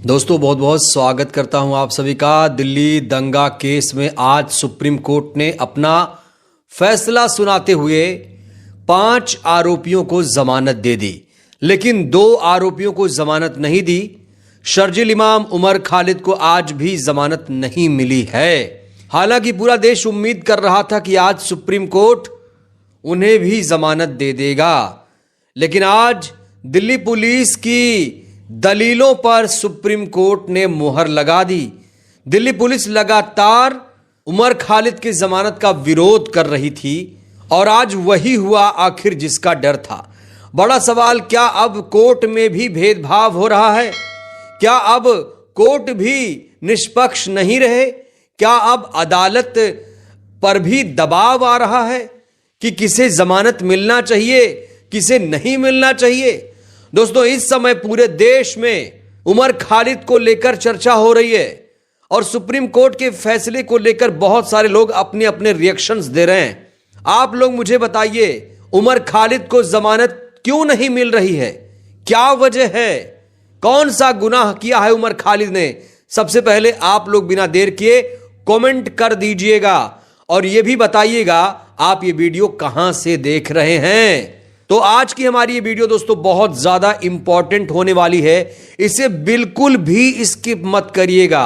दोस्तों बहुत बहुत स्वागत करता हूं आप सभी का। दिल्ली दंगा केस में आज सुप्रीम कोर्ट ने अपना फैसला सुनाते हुए 5 आरोपियों को जमानत दे दी, लेकिन 2 आरोपियों को जमानत नहीं दी। शर्जील इमाम उमर खालिद को आज भी जमानत नहीं मिली है। हालांकि पूरा देश उम्मीद कर रहा था कि आज सुप्रीम कोर्ट उन्हें भी जमानत दे देगा, लेकिन आज दिल्ली पुलिस की दलीलों पर सुप्रीम कोर्ट ने मुहर लगा दी। दिल्ली पुलिस लगातार उमर खालिद की जमानत का विरोध कर रही थी और आज वही हुआ आखिर जिसका डर था। बड़ा सवाल, क्या अब कोर्ट में भी भेदभाव हो रहा है? क्या अब कोर्ट भी निष्पक्ष नहीं रहे? क्या अब अदालत पर भी दबाव आ रहा है कि किसे जमानत मिलना चाहिए, किसे नहीं मिलना चाहिए? दोस्तों, इस समय पूरे देश में उमर खालिद को लेकर चर्चा हो रही है और सुप्रीम कोर्ट के फैसले को लेकर बहुत सारे लोग अपने अपने रिएक्शंस दे रहे हैं। आप लोग मुझे बताइए, उमर खालिद को जमानत क्यों नहीं मिल रही है? क्या वजह है? कौन सा गुनाह किया है उमर खालिद ने? सबसे पहले आप लोग बिना देर किए कमेंट कर दीजिएगा और यह भी बताइएगा आप ये वीडियो कहां से देख रहे हैं। तो आज की हमारी ये वीडियो दोस्तों बहुत ज्यादा इंपॉर्टेंट होने वाली है, इसे बिल्कुल भी स्किप मत करिएगा।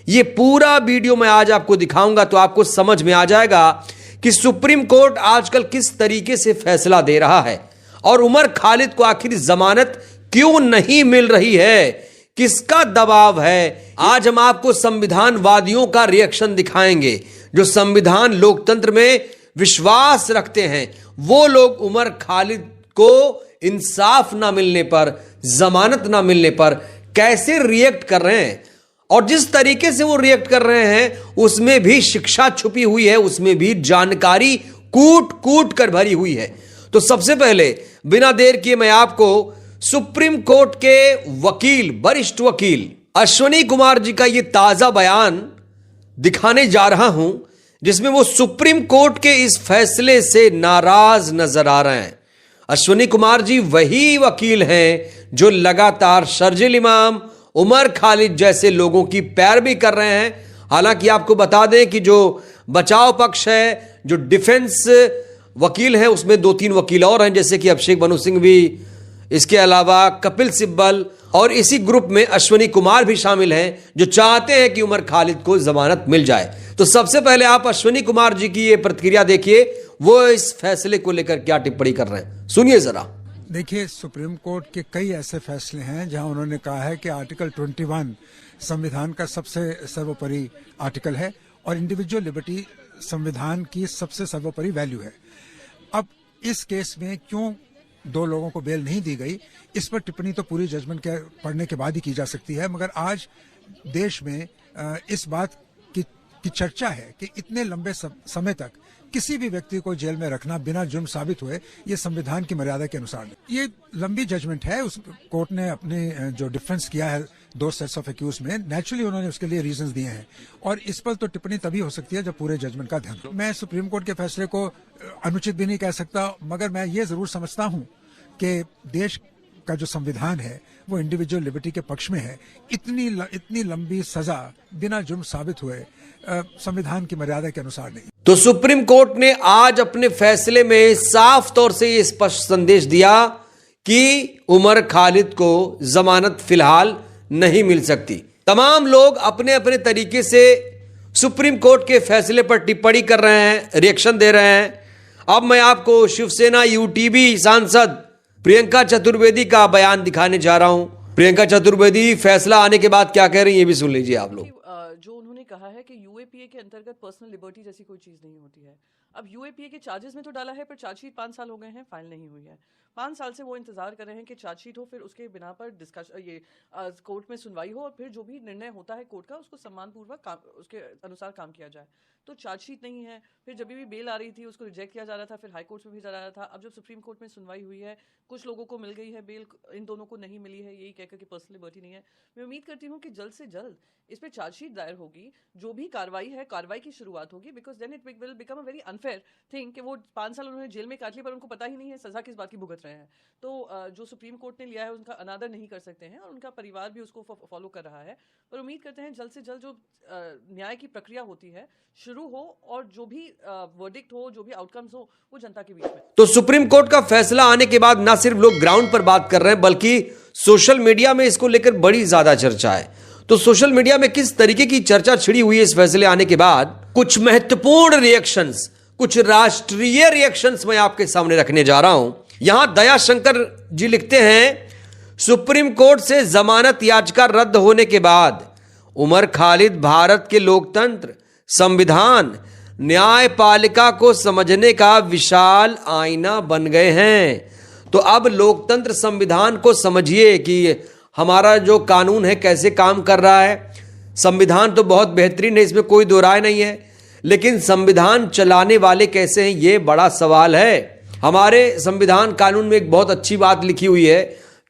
ये पूरा वीडियो मैं आज आपको दिखाऊंगा तो आपको समझ में आ जाएगा कि सुप्रीम कोर्ट आजकल किस तरीके से फैसला दे रहा है और उमर खालिद को आखिर जमानत क्यों नहीं मिल रही है, किसका दबाव है। आज हम आपको संविधानवादियों का रिएक्शन दिखाएंगे, जो संविधान लोकतंत्र में विश्वास रखते हैं। वो लोग उमर खालिद को इंसाफ ना मिलने पर, जमानत ना मिलने पर कैसे रिएक्ट कर रहे हैं और जिस तरीके से वो रिएक्ट कर रहे हैं उसमें भी शिक्षा छुपी हुई है, उसमें भी जानकारी कूट कूट कर भरी हुई है। तो सबसे पहले बिना देर किए मैं आपको सुप्रीम कोर्ट के वकील, वरिष्ठ वकील अश्विनी कुमार जी का ये ताजा बयान दिखाने जा रहा हूं, जिसमें वो सुप्रीम कोर्ट के इस फैसले से नाराज नजर आ रहे हैं। अश्विनी कुमार जी वही वकील हैं जो लगातार शर्जील इमाम, उमर खालिद जैसे लोगों की पैरवी कर रहे हैं। हालांकि आपको बता दें कि जो बचाव पक्ष है, जो डिफेंस वकील हैं, उसमें 2-3 वकील और हैं, जैसे कि अभिषेक मनु सिंह भी, इसके अलावा कपिल सिब्बल, और इसी ग्रुप में अश्विनी कुमार भी शामिल हैं जो चाहते हैं कि उमर खालिद को जमानत मिल जाए। तो सबसे पहले आप अश्विनी कुमार जी की ये प्रतिक्रिया देखिए, वो इस फैसले को लेकर क्या टिप्पणी कर रहे हैं, सुनिए जरा। देखिए, सुप्रीम कोर्ट के कई ऐसे फैसले हैं जहां उन्होंने कहा है कि आर्टिकल 21 संविधान का सबसे सर्वोपरि आर्टिकल है और इंडिविजुअल लिबर्टी संविधान की सबसे सर्वोपरि वैल्यू है। अब इस केस में क्यों 2 लोगों को बेल नहीं दी गई, इस पर टिप्पणी तो पूरी जजमेंट के पढ़ने के बाद ही की जा सकती है, मगर आज देश में इस बात की चर्चा है कि इतने लंबे समय तक किसी भी व्यक्ति को जेल में रखना बिना जुर्म साबित हुए, ये संविधान की मर्यादा के अनुसार नहीं। ये लंबी जजमेंट है। उस कोर्ट ने अपने जो डिफरेंस किया है 2 सेट्स ऑफ एक्यूज में, नेचुरली उन्होंने उसके लिए रीजंस दिए हैं और इस पर तो टिप्पणी तभी हो सकती है जब पूरे जजमेंट का ध्यान। मैं सुप्रीम कोर्ट के फैसले को अनुचित भी नहीं कह सकता, मगर मैं ये जरूर समझता हूँ कि देश का जो संविधान है वो इंडिविजुअल लिबर्टी के पक्ष में है। इतनी लंबी सजा बिना जुर्म साबित हुए संविधान की मर्यादा के अनुसार नहीं। तो सुप्रीम कोर्ट ने आज अपने फैसले में साफ तौर से यह स्पष्ट संदेश दिया कि उमर खालिद को जमानत फिलहाल नहीं मिल सकती। तमाम लोग अपने अपने तरीके से सुप्रीम कोर्ट के फैसले पर टिप्पणी कर रहे हैं, रिएक्शन दे रहे हैं। अब मैं आपको शिवसेना यूटीबी सांसद प्रियंका चतुर्वेदी का बयान दिखाने जा रहा हूं। प्रियंका चतुर्वेदी फैसला आने के बाद क्या कह रही है, ये भी सुन लीजिए आप लोग। जो उन्होंने कहा है कि यूएपीए के अंतर्गत पर्सनल लिबर्टी जैसी कोई चीज नहीं होती है। अब यूएपीए के चार्जेस में तो डाला है, पर चार्जशीट 5 साल हो गए हैं, फाइल नहीं हुई है। 5 साल से वो इंतजार कर रहे हैं कि चार्जशीट हो, फिर उसके बिना पर डिस्कशन, ये कोर्ट में सुनवाई हो और फिर जो भी निर्णय होता है कोर्ट का उसको सम्मानपूर्वक उसके अनुसार काम किया जाए। तो चार्जशीट नहीं है, फिर जब भी बेल आ रही थी उसको रिजेक्ट किया जा रहा था, फिर हाई कोर्ट में भेजा जा रहा था। अब जब सुप्रीम कोर्ट में सुनवाई हुई है, कुछ लोगों को मिल गई है बेल, इन दोनों को नहीं मिली है, यही कहकर कि पर्सनल लिबर्टी नहीं है। मैं उम्मीद करती हूँ कि जल्द से जल्द इस पर चार्जशीट दायर होगी, जो भी कार्रवाई है कार्रवाई की शुरुआत होगी, because then it will become a very unfair thing कि वो 5 साल उन्होंने जेल में काट ली पर उनको पता ही नहीं है सजा किस बात की भुगत रहे रहे हैं। तो जो सुप्रीम कोर्ट ने लिया है उनका अनादर नहीं कर सकते हैं और उनका परिवार भी उसको फॉलो कर रहा है। पर उम्मीद करते हैं जल्द से जल्द जो न्याय की प्रक्रिया होती है शुरू हो और जो भी वर्डिक्ट हो, जो भी आउटकम्स हो, वो जनता के बीच में। तो सुप्रीम कोर्ट का फैसला आने के बाद ना सिर्फ लोग ग्राउंड पर बात कर रहे हैं बल्कि सोशल मीडिया में इसको लेकर बड़ी ज्यादा चर्चा है। तो सोशल मीडिया में किस तरीके की चर्चा छिड़ी हुई है इस फैसले आने के बाद, कुछ महत्वपूर्ण रिएक्शंस, कुछ राष्ट्रीय रिएक्शंस मैं आपके सामने रखने जा रहा हूं। यहां दया शंकर जी लिखते हैं, सुप्रीम कोर्ट से जमानत याचिका रद्द होने के बाद उमर खालिद भारत के लोकतंत्र, संविधान, न्यायपालिका को समझने का विशाल आईना बन गए हैं। तो अब लोकतंत्र, संविधान को समझिए कि हमारा जो कानून है कैसे काम कर रहा है। संविधान तो बहुत बेहतरीन है, इसमें कोई दो राय नहीं है, लेकिन संविधान चलाने वाले कैसे हैं ये बड़ा सवाल है। हमारे संविधान कानून में एक बहुत अच्छी बात लिखी हुई है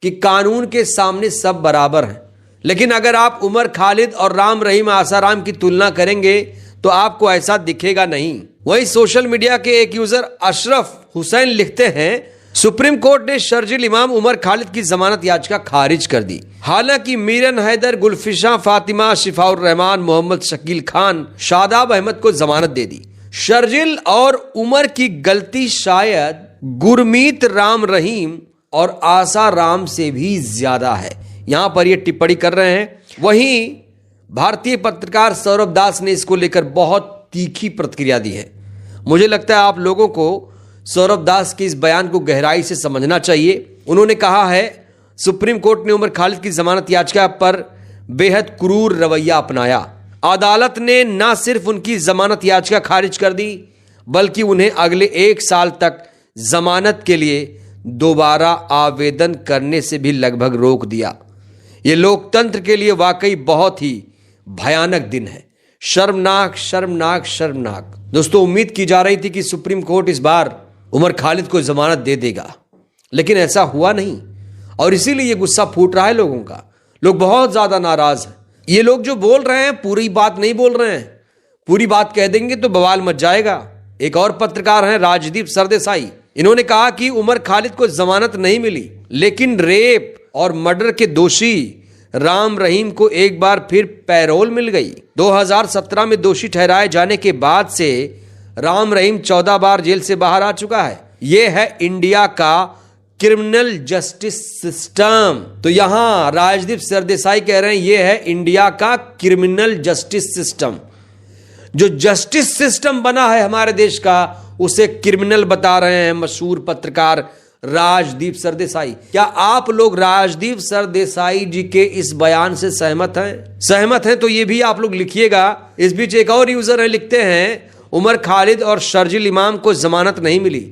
कि कानून के सामने सब बराबर हैं। लेकिन अगर आप उमर खालिद और राम रहीम आसाराम की तुलना करेंगे तो आपको ऐसा दिखेगा नहीं। वहीं सोशल मीडिया के एक यूजर अशरफ हुसैन लिखते हैं, सुप्रीम कोर्ट ने शर्जिल इमाम उमर खालिद की जमानत याचिका खारिज कर दी। हालांकि मीरन हैदर, गुलफिशा फातिमा, शिफाउर रहमान, मोहम्मद शकील खान, शादाब अहमद को जमानत दे दी। शर्जिल और उमर की गलती शायद गुरमीत राम रहीम और आसा राम से भी ज्यादा है, यहां पर यह टिप्पणी कर रहे हैं। वहीं भारतीय पत्रकार सौरभ दास ने इसको लेकर बहुत तीखी प्रतिक्रिया दी है। मुझे लगता है आप लोगों को सौरभ दास के इस बयान को गहराई से समझना चाहिए। उन्होंने कहा है, सुप्रीम कोर्ट ने उमर खालिद की जमानत याचिका पर बेहद क्रूर रवैया अपनाया। अदालत ने न सिर्फ उनकी जमानत याचिका खारिज कर दी बल्कि उन्हें अगले 1 साल तक जमानत के लिए दोबारा आवेदन करने से भी लगभग रोक दिया। यह लोकतंत्र के लिए वाकई बहुत ही भयानक दिन है। शर्मनाक, शर्मनाक, शर्मनाक। दोस्तों, उम्मीद की जा रही थी कि सुप्रीम कोर्ट इस बार उमर खालिद को जमानत दे देगा, लेकिन ऐसा हुआ नहीं और इसीलिए यह गुस्सा फूट रहा है लोगों का। लोग बहुत ज्यादा नाराज हैं। ये लोग जो बोल रहे हैं पूरी बात नहीं बोल रहे हैं। पूरी बात कह देंगे तो बवाल मच जाएगा। एक और पत्रकार हैं राजदीप सरदेसाई, इन्होंने कहा कि उमर खालिद को जमानत नहीं मिली, लेकिन रेप और मर्डर के दोषी राम रहीम को एक बार फिर पैरोल मिल गई। 2017 में दोषी ठहराए जाने के बाद से राम रहीम 14 बार जेल से बाहर आ चुका है। यह है इंडिया का क्रिमिनल जस्टिस सिस्टम। तो यहां राजदीप सरदेसाई कह रहे हैं यह है इंडिया का क्रिमिनल जस्टिस सिस्टम। जो जस्टिस सिस्टम बना है हमारे देश का उसे क्रिमिनल बता रहे हैं मशहूर पत्रकार राजदीप सरदेसाई। क्या आप लोग राजदीप सरदेसाई जी के इस बयान से सहमत हैं? सहमत हैं तो ये भी आप लोग लिखिएगा। इस बीच एक और यूजर है, लिखते हैं, उमर खालिद और शर्जिल इमाम को जमानत नहीं मिली।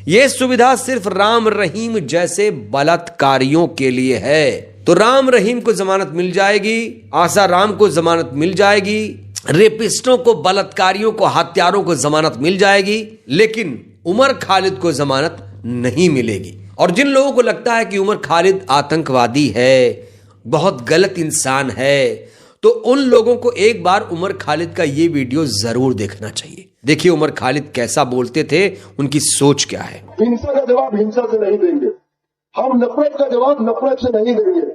यह सुविधा सिर्फ राम रहीम जैसे बलात्कारियों के लिए है। तो राम रहीम को जमानत मिल जाएगी, आसा राम को जमानत मिल जाएगी, रेपिस्टों को, बलात्कारियों को, हत्यारों को जमानत मिल जाएगी, लेकिन उमर खालिद को जमानत नहीं मिलेगी। और जिन लोगों को लगता है कि उमर खालिद आतंकवादी है, बहुत गलत इंसान है, तो उन लोगों को एक बार उमर खालिद का ये वीडियो जरूर देखना चाहिए। देखिए उमर खालिद कैसा बोलते थे, उनकी सोच क्या है। हिंसा का जवाब हिंसा से नहीं देंगे, हम नफरत का जवाब नफरत से नहीं देंगे।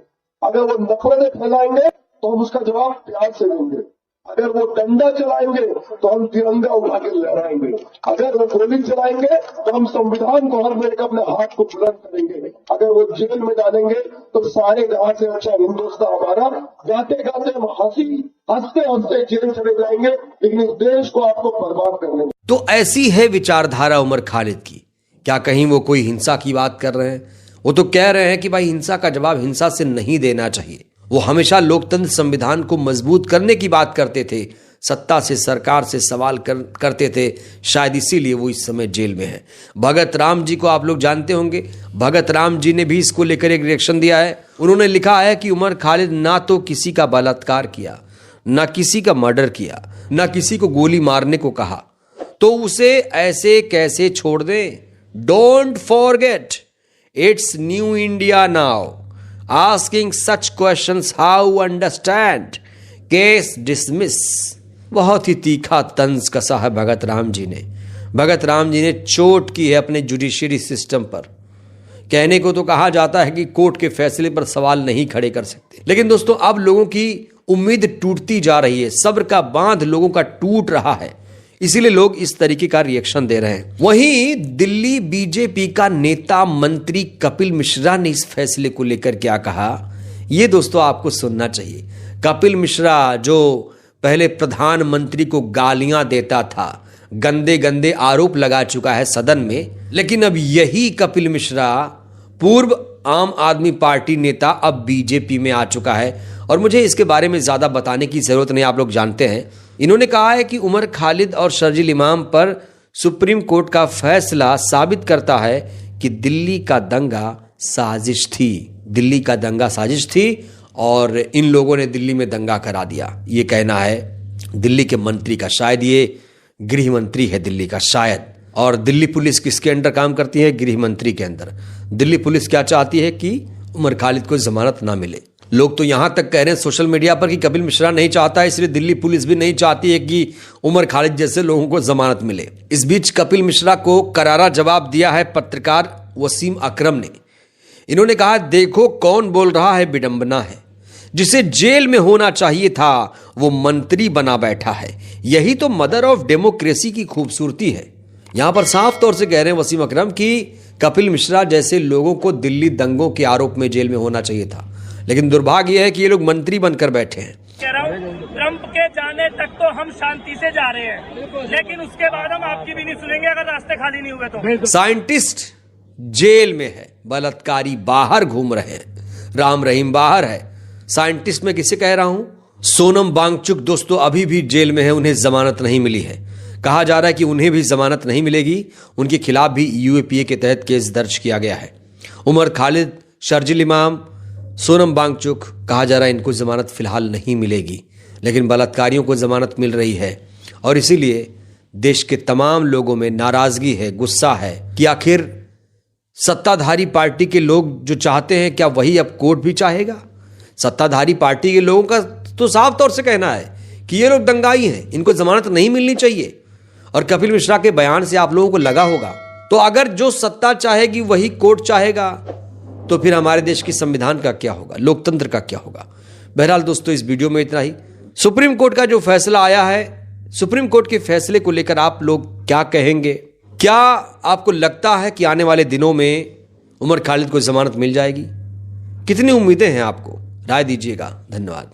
अगर वो नफरतें फैलाएंगे तो हम उसका जवाब प्यार से देंगे। अगर वो डंडा चलाएंगे तो हम तिरंगा उठा के लहराएंगे। अगर वो गोली चलाएंगे तो हम संविधान को हर मेरे अपने हाथ को बुलंद करेंगे। अगर वो जेल में डालेंगे तो सारे जहां से अच्छा हिंदुस्तान हमारा, गाते गाते हम हंसते हंसते जेल चले जाएंगे, लेकिन इस देश को आपको बर्बाद कर देंगे। तो ऐसी है विचारधारा उमर खालिद की। क्या कहीं वो कोई हिंसा की बात कर रहे हैं? वो तो कह रहे हैं कि भाई हिंसा का जवाब हिंसा से नहीं देना चाहिए। वो हमेशा लोकतंत्र, संविधान को मजबूत करने की बात करते थे, सत्ता से, सरकार से सवाल करते थे। शायद इसीलिए वो इस समय जेल में है। भगत राम जी को आप लोग जानते होंगे। भगत राम जी ने भी इसको लेकर एक रिएक्शन दिया है। उन्होंने लिखा है कि उमर खालिद ना तो किसी का बलात्कार किया, ना किसी का मर्डर किया, ना किसी को गोली मारने को कहा, तो उसे ऐसे कैसे छोड़ दें? Don't forget, it's new India now. Asking such questions, how understand? Case dismiss। बहुत ही तीखा तंज कसा है भगत राम जी ने। भगत राम जी ने चोट की है अपने जुडिशरी सिस्टम पर कहने को तो कहा जाता है कि कोर्ट के फैसले पर सवाल नहीं खड़े कर सकते, लेकिन दोस्तों अब लोगों की उम्मीद टूटती जा रही है, सब्र का बांध लोगों का टूट रहा है, इसीलिए लोग इस तरीके का रिएक्शन दे रहे हैं। वहीं दिल्ली बीजेपी का नेता मंत्री कपिल मिश्रा ने इस फैसले को लेकर क्या कहा, ये दोस्तों आपको सुनना चाहिए। कपिल मिश्रा जो पहले प्रधानमंत्री को गालियां देता था, गंदे गंदे आरोप लगा चुका है सदन में, लेकिन अब यही कपिल मिश्रा पूर्व आम आदमी पार्टी नेता अब बीजेपी में आ चुका है। और मुझे इसके बारे में ज्यादा बताने की जरूरत नहीं, आप लोग जानते हैं। इन्होंने कहा है कि उमर खालिद और शर्जील इमाम पर सुप्रीम कोर्ट का फैसला साबित करता है कि दिल्ली का दंगा साजिश थी, दिल्ली का दंगा साजिश थी और इन लोगों ने दिल्ली में दंगा करा दिया। ये कहना है दिल्ली के मंत्री का, शायद ये गृह मंत्री है दिल्ली का शायद। और दिल्ली पुलिस किसके अंडर काम करती है? गृह मंत्री के अंदर। दिल्ली पुलिस क्या चाहती है कि उमर खालिद को जमानत ना मिले। लोग तो यहां तक कह रहे हैं सोशल मीडिया पर कि कपिल मिश्रा नहीं चाहता है, इसलिए दिल्ली पुलिस भी नहीं चाहती है कि उमर खालिद जैसे लोगों को जमानत मिले। इस बीच कपिल मिश्रा को करारा जवाब दिया है पत्रकार वसीम अकरम ने। इन्होंने कहा, देखो कौन बोल रहा है विडंबना है, जिसे जेल में होना चाहिए था वो मंत्री बना बैठा है। यही तो मदर ऑफ डेमोक्रेसी की खूबसूरती है। यहां पर साफ तौर से कह रहे हैं वसीम अकरम कि कपिल मिश्रा जैसे लोगों को दिल्ली दंगों के आरोप में जेल में होना चाहिए था, लेकिन दुर्भाग्य है कि ये लोग मंत्री बनकर बैठे हैं। कह रहा हूं, ट्रंप के जाने तक तो हम शांति से जा रहे हैं, लेकिन उसके बाद हम आपकी भी नहीं सुनेंगे अगर रास्ते खाली नहीं हुए तो। साइंटिस्ट जेल में है, बलात्कारी बाहर घूम रहे हैं, राम रहीम बाहर है। साइंटिस्ट में किसे कह रहा हूं? सोनम वांगचुक दोस्तों अभी भी जेल में है, उन्हें जमानत नहीं मिली है। कहा जा रहा है कि उन्हें भी जमानत नहीं मिलेगी, उनके खिलाफ भी यूएपीए के तहत केस दर्ज किया गया है। उमर खालिद, शर्जील इमाम, सोनम वांगचुक, कहा जा रहा है इनको जमानत फिलहाल नहीं मिलेगी, लेकिन बलात्कारियों को जमानत मिल रही है। और इसीलिए देश के तमाम लोगों में नाराजगी है, गुस्सा है कि आखिर सत्ताधारी पार्टी के लोग जो चाहते हैं क्या वही अब कोर्ट भी चाहेगा? सत्ताधारी पार्टी के लोगों का तो साफ तौर से कहना है कि ये लोग दंगाई हैं, इनको जमानत नहीं मिलनी चाहिए। और कपिल मिश्रा के बयान से आप लोगों को लगा होगा, तो अगर जो सत्ता चाहेगी वही कोर्ट चाहेगा तो फिर हमारे देश की संविधान का क्या होगा, लोकतंत्र का क्या होगा? बहरहाल दोस्तों इस वीडियो में इतना ही। सुप्रीम कोर्ट का जो फैसला आया है, सुप्रीम कोर्ट के फैसले को लेकर आप लोग क्या कहेंगे? क्या आपको लगता है कि आने वाले दिनों में उमर खालिद को जमानत मिल जाएगी? कितनी उम्मीदें हैं आपको? राय दीजिएगा। धन्यवाद।